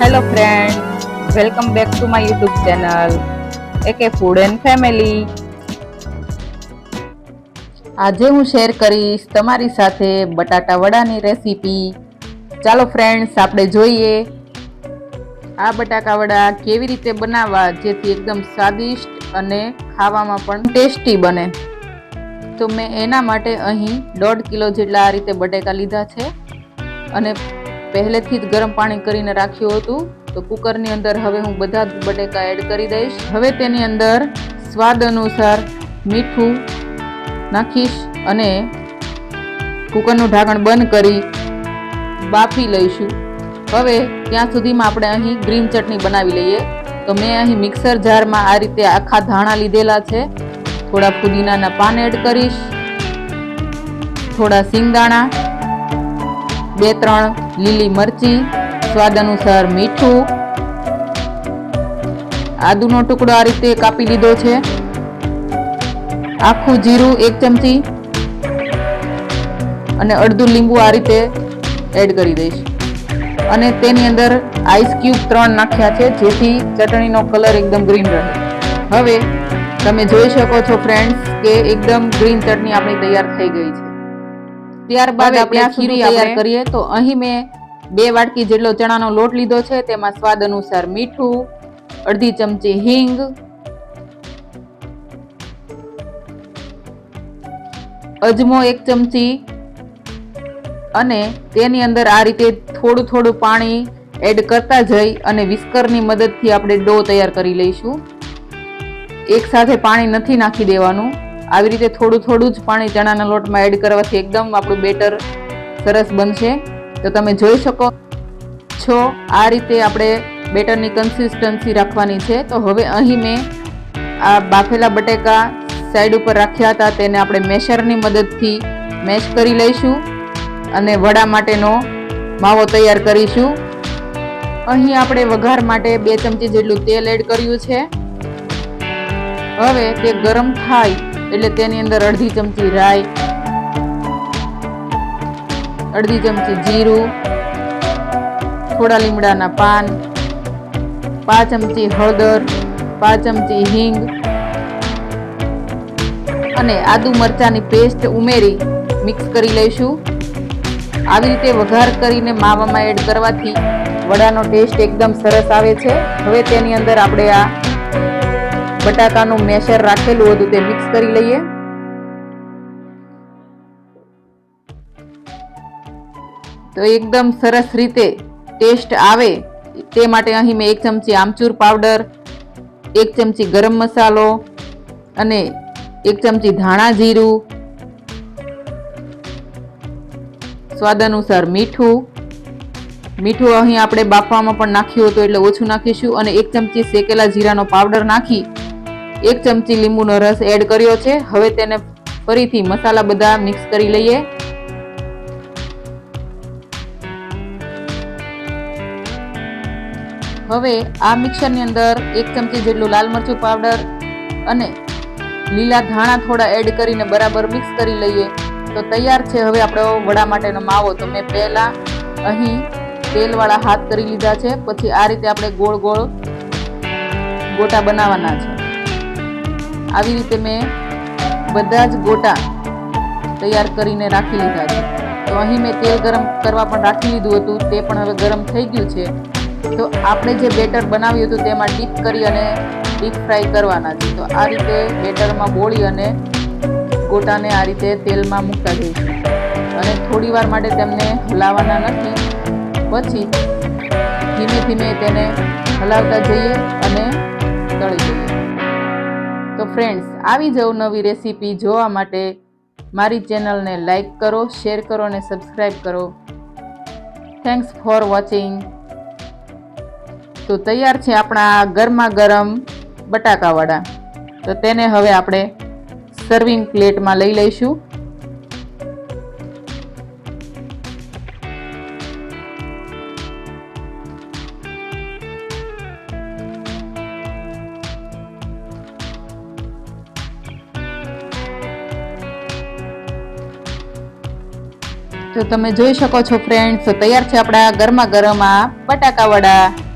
Hello friend, welcome back to my YouTube channel એકે food and family. આજે હું share કરીશ તમારી સાથે બટાટા વડાની રેસીપી. ચાલો ફ્રેન્ડ્સ, આપણે જોઈએ આ બટાકા વડા કેવી રીતે બનાવવા જેથી એકદમ સ્વાદિષ્ટ અને ખાવામાં પણ ટેસ્ટી બને. તો મેં એના માટે અહીં 1.5 કિલો જેટલા આ રીતે બટેકા લીધા છે અને પહેલેથી જ ગરમ પાણી કરીને રાખ્યું હતું. તો કુકરની અંદર હવે હું બધા જ બટેકા એડ કરી દઈશ. હવે તેની અંદર સ્વાદ અનુસાર મીઠું નાખીશ અને કુકરનું ઢાંકણ બંધ કરી બાફી લઈશું. હવે ત્યાં સુધીમાં આપણે અહીં ગ્રીન ચટણી બનાવી લઈએ. તો મેં અહીં મિક્સર જારમાં આ રીતે આખા ધાણા લીધેલા છે. થોડા ફુદીનાના પાન એડ કરીશ, થોડા સિંગદાણા, 2-3 લીલી મરચી, સ્વાદ અનુસાર મીઠું, આદુનો ટુકડો આ રીતે કાપી લીધો છે, આખું જીરું 1 ચમચી અને અડધું લીંબુ આ રીતે એડ કરી દઈશ. અને તેની અંદર આઈસ ક્યુબ 3 નાખ્યા છે જેથી ચટણીનો કલર એકદમ ગ્રીન રહે. હવે તમે જોઈ શકો છો ફ્રેન્ડ્સ કે એકદમ ગ્રીન ચટણી આપણી તૈયાર થઈ ગઈ છે. ત્યારબાદ આપણે ખીરું તૈયાર કરીએ. તો અહીં મેં 2 વાટકી જેટલો ચણાનો લોટ લીધો છે. તેમાં સ્વાદ અનુસાર મીઠું, અડધી ચમચી હિંગ, અજમો 1 ચમચી અને તેની અંદર આ રીતે થોડું થોડું પાણી એડ કરતા જઈ અને વિસ્કરની મદદથી આપણે ડો તૈયાર કરી લઈશું. એક સાથે પાણી નથી નાખી દેવાનું. આવી રીતે થોડું થોડું જ પાણી ચણાના લોટમાં એડ કરવાથી એકદમ આપણું બેટર સરસ બનશે. તો તમે જોઈ શકો છો આ રીતે આપણે બેટરની કન્સિસ્ટન્સી રાખવાની છે. તો હવે અહીં મેં આ બાફેલા બટેકા સાઈડ ઉપર રાખ્યા હતા તેને આપણે મેશરની મદદથી મેશ કરી લઈશું અને વડા માટેનો માવો તૈયાર કરીશું. અહીં આપણે વઘાર માટે 2 ચમચી જેટલું તેલ એડ કર્યું છે. હવે તે ગરમ થાય એટલે તેની અંદર અડધી ચમચી રાઈ, અડધી ચમચી જીરું, થોડા લીમડાના પાન, 5 ચમચી હળદર, 5 ચમચી હિંગ અને આદુ મરચાની પેસ્ટ ઉમેરી મિક્સ કરી લઈશું. આવી રીતે વઘાર કરીને માવામાં એડ કરવાથી વડાનો ટેસ્ટ એકદમ સરસ આવે છે. હવે તેની અંદર આપણે આ બટાકાનું મેશર રાખેલું હતું તે મિક્સ કરી લઈએ. તો એકદમ સરસ રીતે ટેસ્ટ આવે તે માટે અહીં મેં 1 ચમચી આમચૂર પાવડર, 1 ચમચી ગરમ મસાલો અને 1 ચમચી ધાણા જીરું, સ્વાદ અનુસાર મીઠું અહીં આપણે બાફવામાં પણ નાખ્યું હતું એટલે ઓછું નાખીશું અને 1 ચમચી શેકેલા જીરાનો પાવડર નાખી 1 ચમચી લીંબુનો રસ એડ કર્યો છે. હવે તેને ફરીથી મસાલા બધા મિક્સ કરી લઈએ. હવે આ મિક્સરની અંદર 1 ચમચી જેટલું લાલ મરચું પાવડર અને લીલા ધાણા થોડા એડ કરીને બરાબર મિક્સ કરી લઈએ. તો તૈયાર છે હવે આપણો વડા માટેનો માવો. તો મેં પહેલા અહીં તેલવાળા હાથ કરી લીધા છે. પછી આ રીતે આપણે ગોળ ગોળ ગોટા બનાવવાના છે. આવી રીતે મેં બધા જ ગોટા તૈયાર કરીને રાખી લીધા છે. તો અહીં મેં તેલ ગરમ કરવા પણ રાખી લીધું હતું, તે પણ હવે ગરમ થઈ ગયું છે. તો આપણે જે બેટર બનાવ્યું હતું તેમાં ડીપ કરી અને ડીપ ફ્રાય કરવાના છે. તો આ રીતે બેટરમાં બોળી અને ગોટાને આ રીતે તેલમાં મૂકતા જઈશું અને થોડી વાર માટે તેમને હલાવવાના નથી. પછી ધીમે ધીમે તેને હલાવતા જઈએ અને તળી જઈએ. તો ફ્રેન્ડ્સ, આવી જ નવી રેસીપી જોવા માટે મારી ચેનલને લાઈક કરો, શેર કરો અને સબસ્ક્રાઈબ કરો. Thanks for watching. તો તૈયાર છે આપણા ગરમા ગરમ બટાકા વડા. તો તેને હવે આપણે સર્વિંગ પ્લેટમાં લઈ લઈશું. તો તમે જોઈ શકો છો ફ્રેન્ડ્સ, તૈયાર છે આપણા ગરમા ગરમ આ બટાકા વડા।